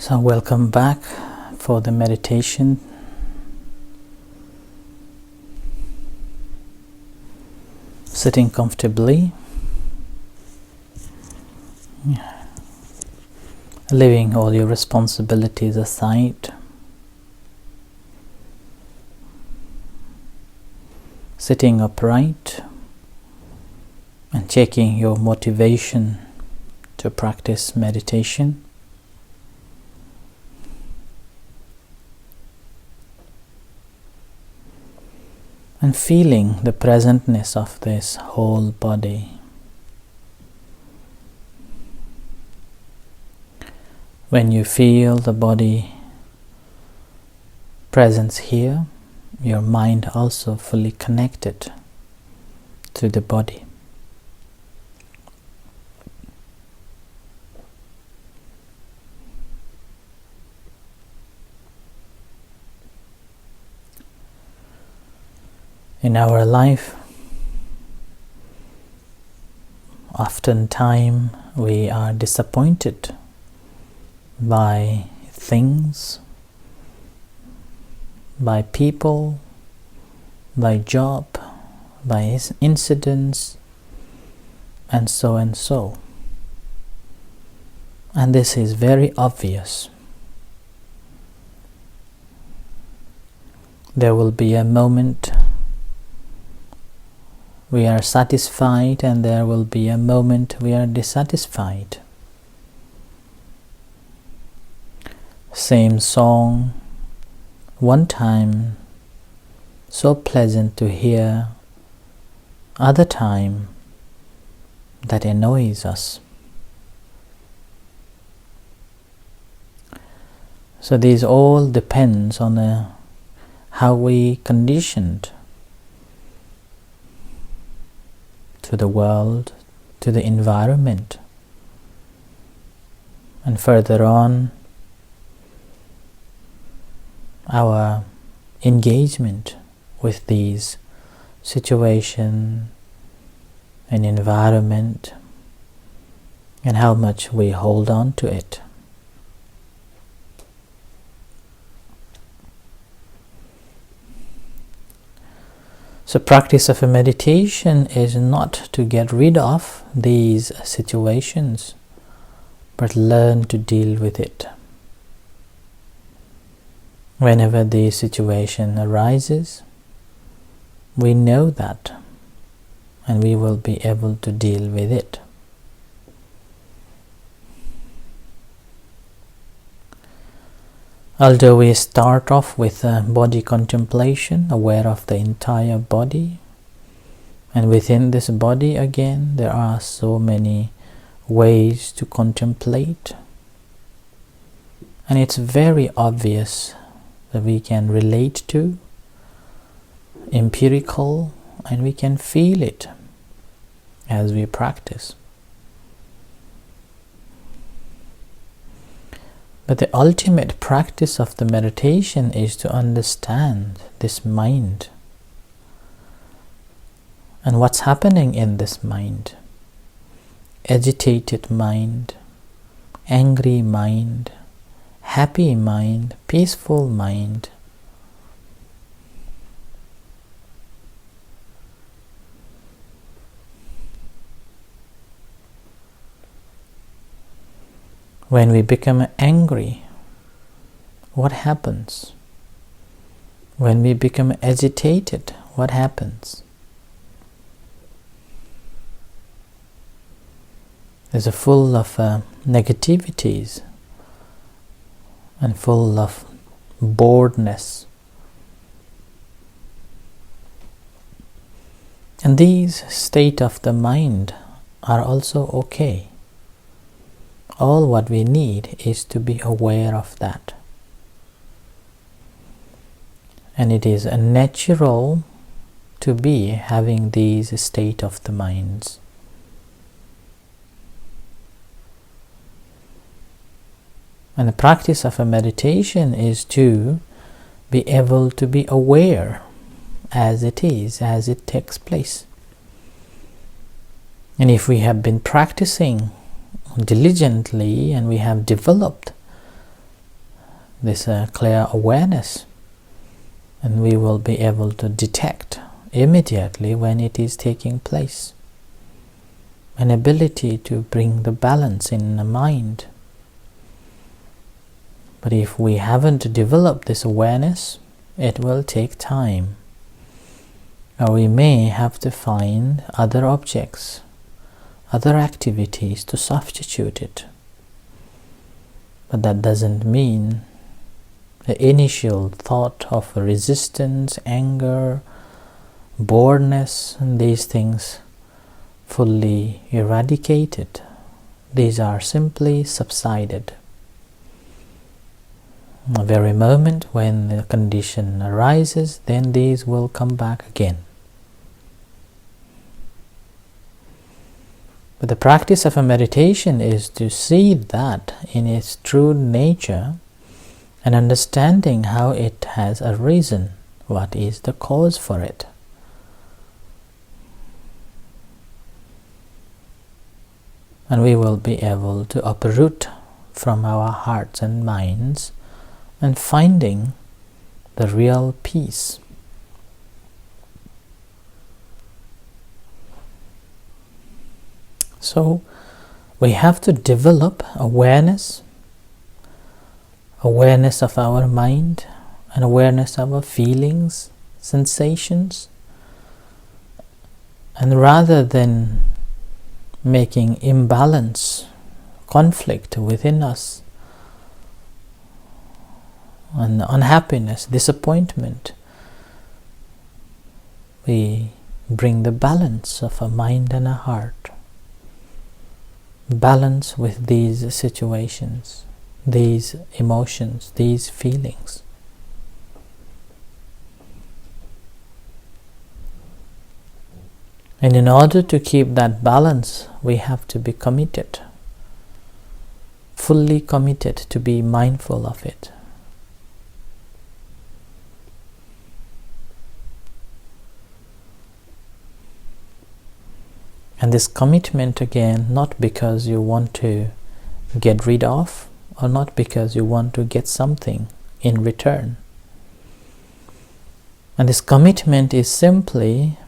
So welcome back for the meditation. Sitting comfortably, leaving all your responsibilities aside, sitting upright and checking your motivation to practice meditation. And feeling the presentness of this whole body. When you feel the body presence here, your mind also fully connected to the body. In our life, oftentimes we are disappointed by things, by people, by job, by incidents, and so and so. And this is very obvious. There will be a moment we are satisfied, and there will be a moment we are dissatisfied. Same song, one time so pleasant to hear, other time that annoys us. So these all depends on how we conditioned to the world, to the environment, and further on our engagement with these situation and environment, and how much we hold on to it. So practice of a meditation is not to get rid of these situations, but learn to deal with it. Whenever the situation arises, we know that, and we will be able to deal with it. Although we start off with body contemplation, aware of the entire body, and within this body again there are so many ways to contemplate, and it's very obvious that we can relate to, empirical, and we can feel it as we practice. But the ultimate practice of the meditation is to understand this mind and what's happening in this mind. Agitated mind, angry mind, happy mind, peaceful mind. When we become angry, what happens? When we become agitated, what happens? It's full of negativities and full of boredness. And these state of the mind are also okay. All what we need is to be aware of that. And it is natural to be having these state of the minds. And the practice of a meditation is to be able to be aware as it is, as it takes place. And if we have been practicing diligently and we have developed this clear awareness, and we will be able to detect immediately when it is taking place. An ability to bring the balance in the mind. But if we haven't developed this awareness, it will take time. Or we may have to find other objects, other activities to substitute it. But that doesn't mean the initial thought of resistance, anger, boredness, and these things fully eradicated. These are simply subsided. The very moment when the condition arises, then these will come back again. But the practice of a meditation is to see that in its true nature and understanding how it has arisen, what is the cause for it. And we will be able to uproot from our hearts and minds and finding the real peace. So we have to develop awareness of our mind, and awareness of our feelings, sensations, and rather than making imbalance, conflict within us, and unhappiness, disappointment, we bring the balance of our mind and our heart. Balance with these situations, these emotions, these feelings. And in order to keep that balance, we have to be committed, fully committed to be mindful of it. And this commitment, again, not because you want to get rid of, or not because you want to get something in return. And this commitment is simply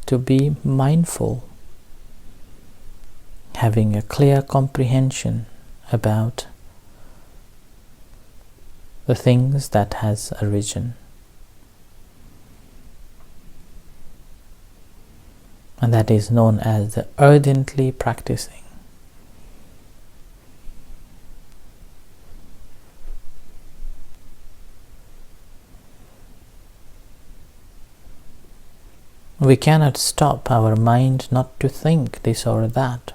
to be mindful, having a clear comprehension about the things that has arisen. And that is known as the ardently practicing. We cannot stop our mind not to think this or that.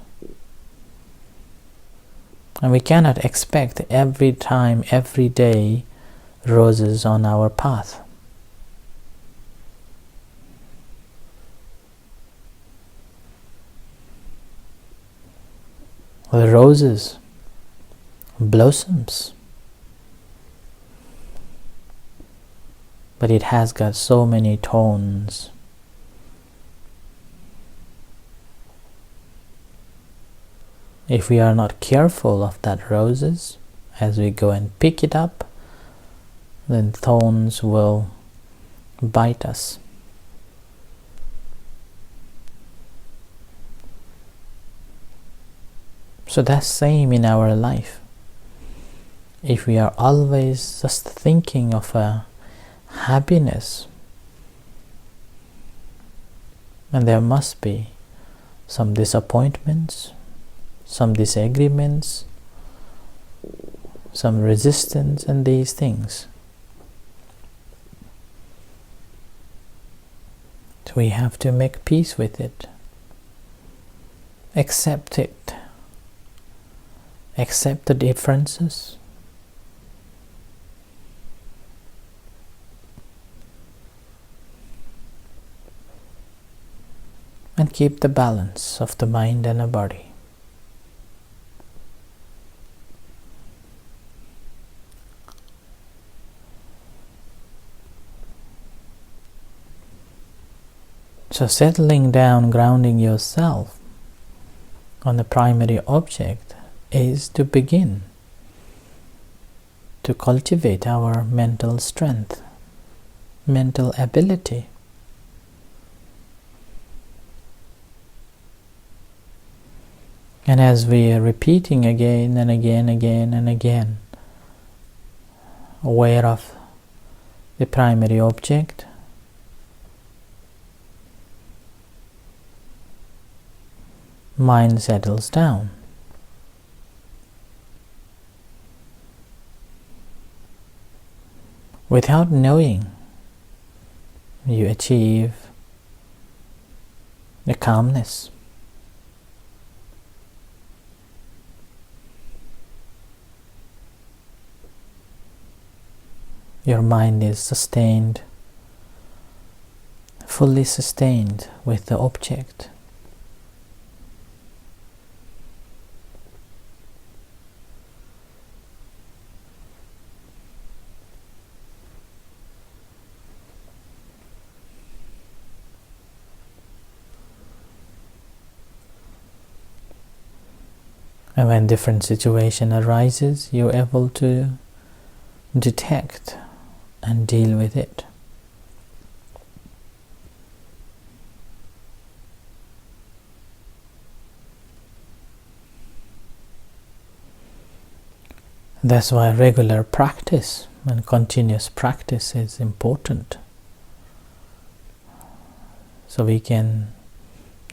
And we cannot expect every time, every day, roses on our path. The roses blossoms, but it has got so many thorns. If we are not careful of that roses, as we go and pick it up, then thorns will bite us. So that's same in our life. If we are always just thinking of a happiness, and there must be some disappointments, some disagreements, some resistance, and these things. So we have to make peace with it. Accept it. Accept the differences. And keep the balance of the mind and the body. So settling down, grounding yourself to to cultivate our mental strength, mental ability. And as we are repeating again and again and again, aware of the primary object, mind settles down. Without knowing, you achieve the calmness. Your mind is sustained, fully sustained with the object. And when different situation arises, you're able to detect and deal with it. That's why regular practice and continuous practice is important. So we can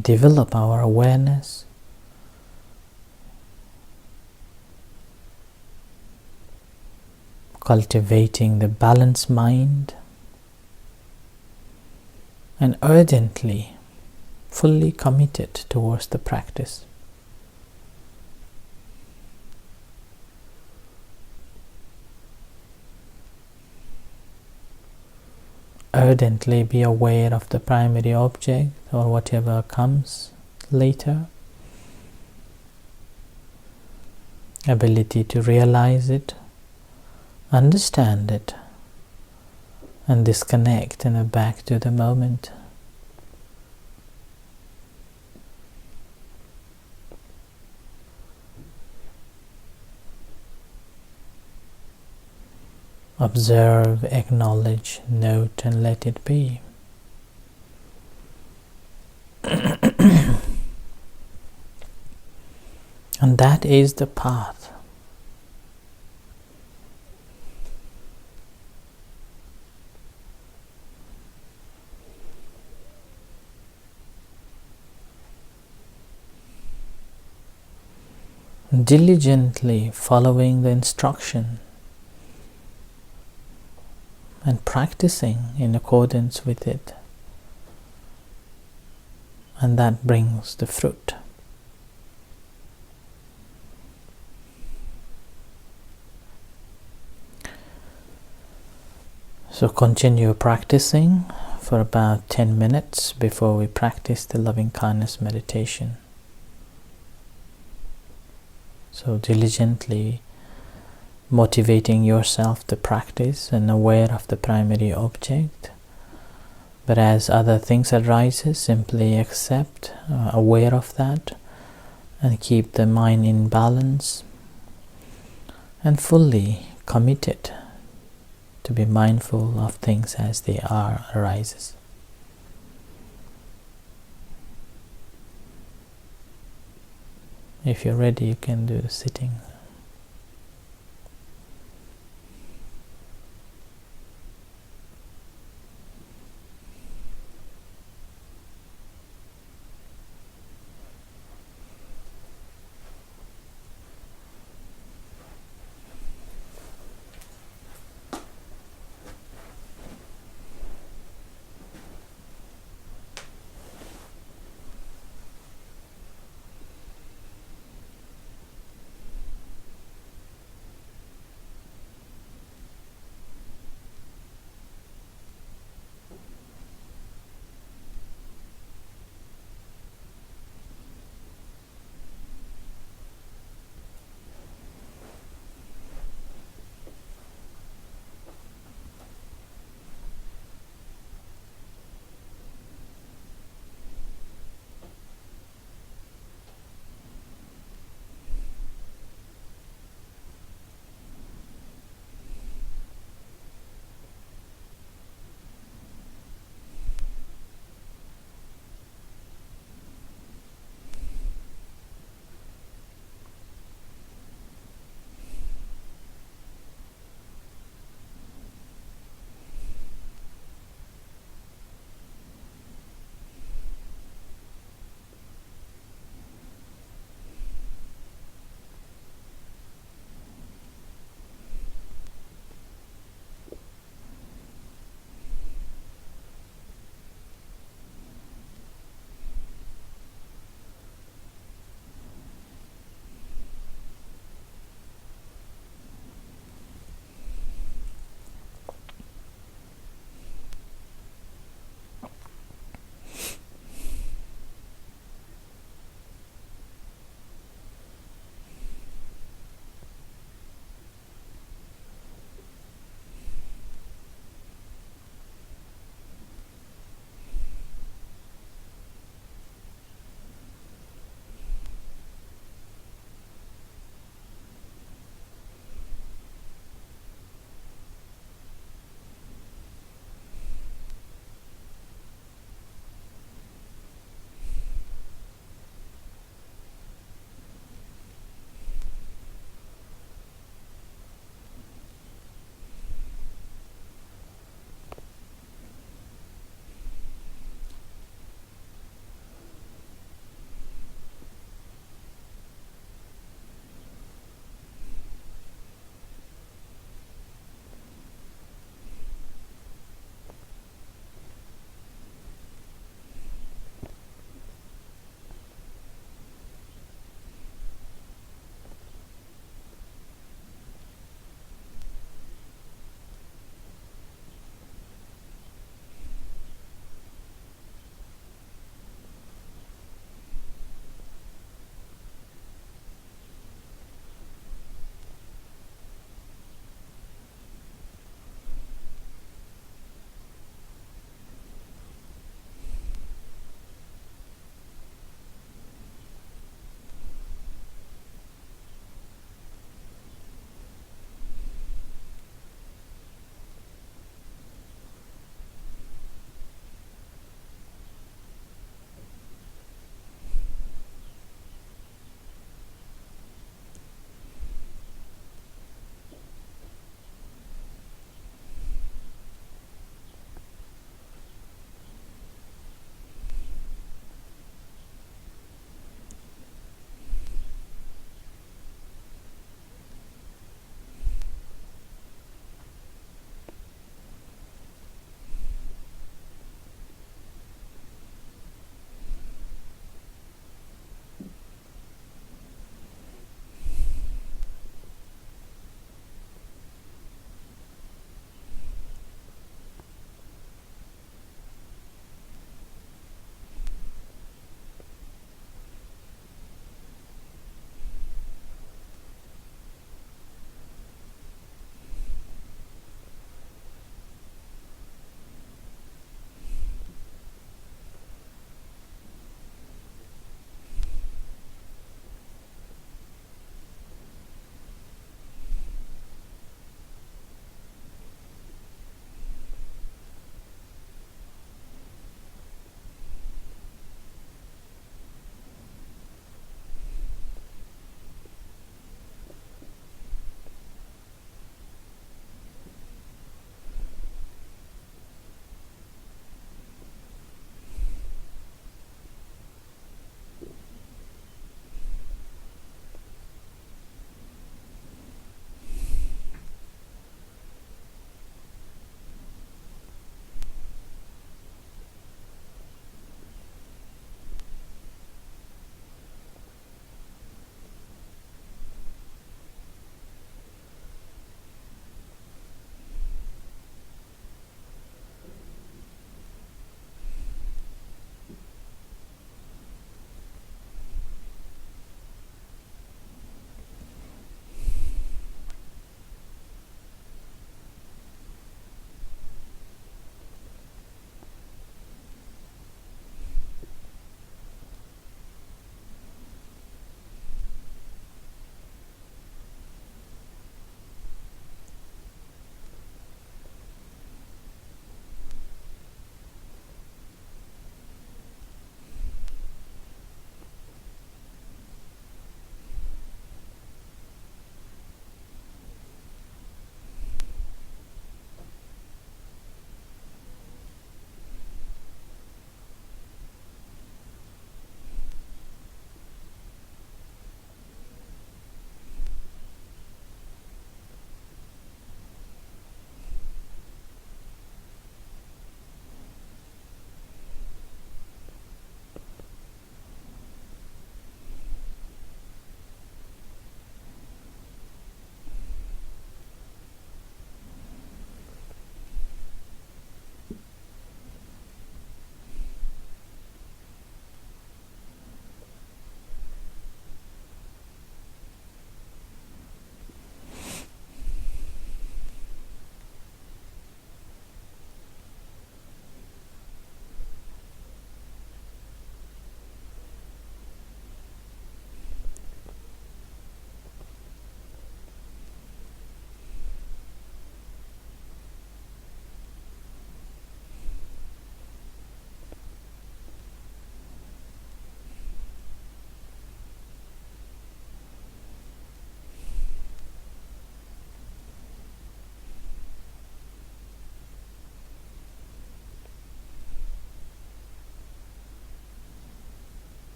develop our awareness, cultivating the balanced mind, and urgently, fully committed towards the practice. Ardently be aware of the primary object or whatever comes later. Ability to realize it, understand it, and disconnect and back to the moment. Observe, acknowledge, note, and let it be. And that is the path. Diligently following the instruction and practicing in accordance with it, and that brings the fruit. So continue practicing for about 10 minutes before we practice the loving kindness meditation. So diligently motivating yourself to practice and aware of the primary object. But as other things arises, simply accept, aware of that, and keep the mind in balance and fully committed to be mindful of things as they are arises. If you're ready, you can do the sitting.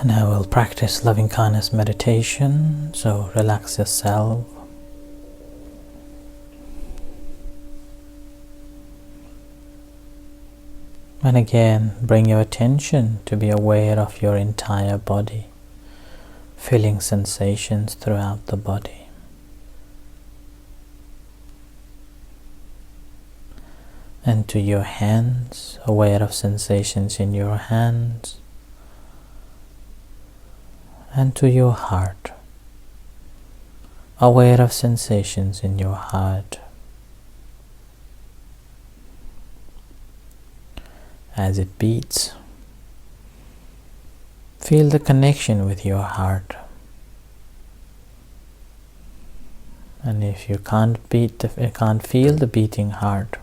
And I will practice loving kindness meditation, so relax yourself. And again, bring your attention to be aware of your entire body, feeling sensations throughout the body. And to your hands, aware of sensations in your hands. And to your heart, aware of sensations in your heart. As it beats, feel the connection with your heart. And if you can't feel the beating heart,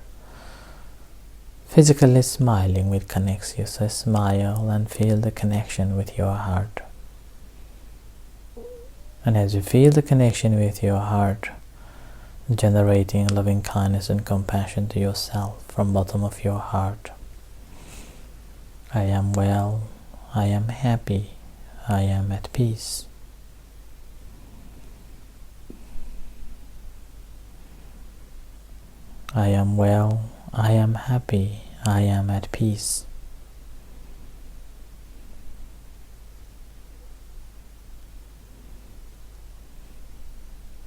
physically smiling will connect you. So smile and feel the connection with your heart. And as you feel the connection with your heart, generating loving kindness and compassion to yourself from bottom of your heart. I am well, I am happy, I am at peace. I am well, I am happy, I am at peace.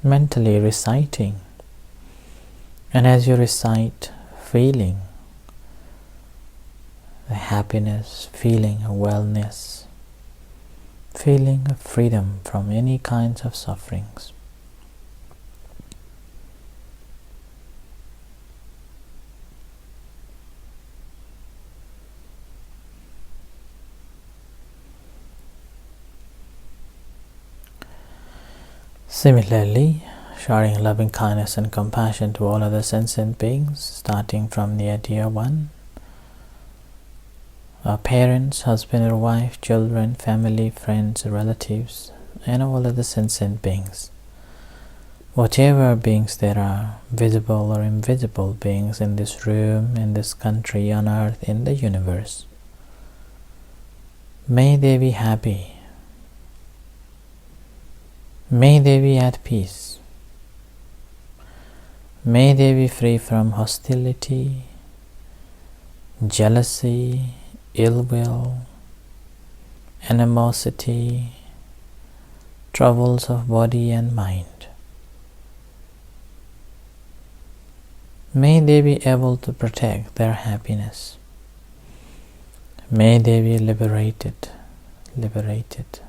Mentally reciting, and as you recite, feeling the happiness, feeling of wellness, feeling of freedom from any kinds of sufferings. Similarly, showering loving kindness and compassion to all other sentient beings, starting from the dear one, our parents, husband or wife, children, family, friends, relatives, and all other sentient beings. Whatever beings there are, visible or invisible beings in this room, in this country, on earth, in the universe, may they be happy. May they be at peace. May they be free from hostility, jealousy, ill will, animosity, troubles of body and mind. May they be able to protect their happiness. May they be liberated, liberated,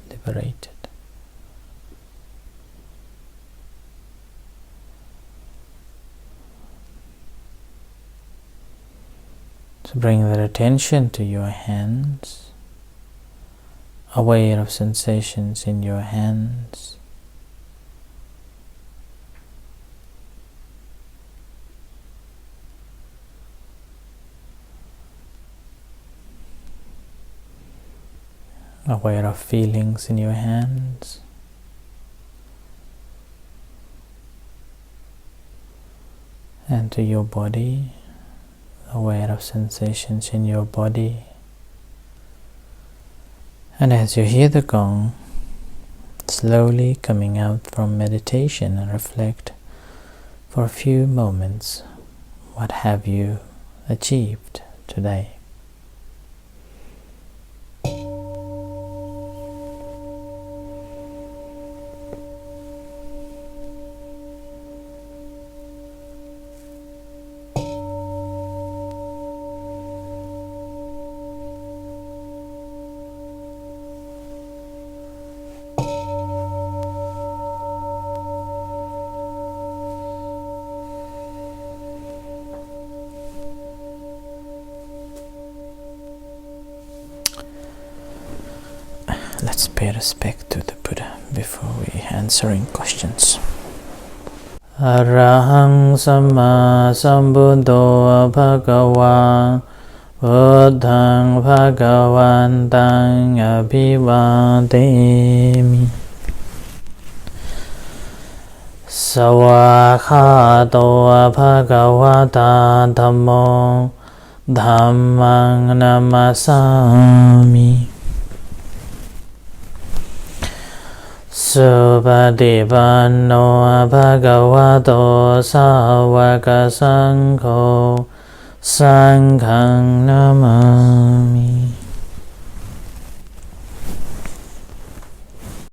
liberated. So bring that attention to your hands, aware of sensations in your hands. Aware of feelings in your hands. And to your body, aware of sensations in your body. And as you hear the gong, slowly coming out from meditation and reflect for a few moments, what have you achieved today? Let's pay respect to the Buddha before we answering questions. Arahang Samma Sambuddho Bhagava Buddhaṃ Bhagavantaṃ Abhivādemi Sawakhato Bhagavata Dhammo Dhammaṃ Namasami. สุปฏิปันโนภะคะวะโตสาวกสังโฆสังฆังนามามิ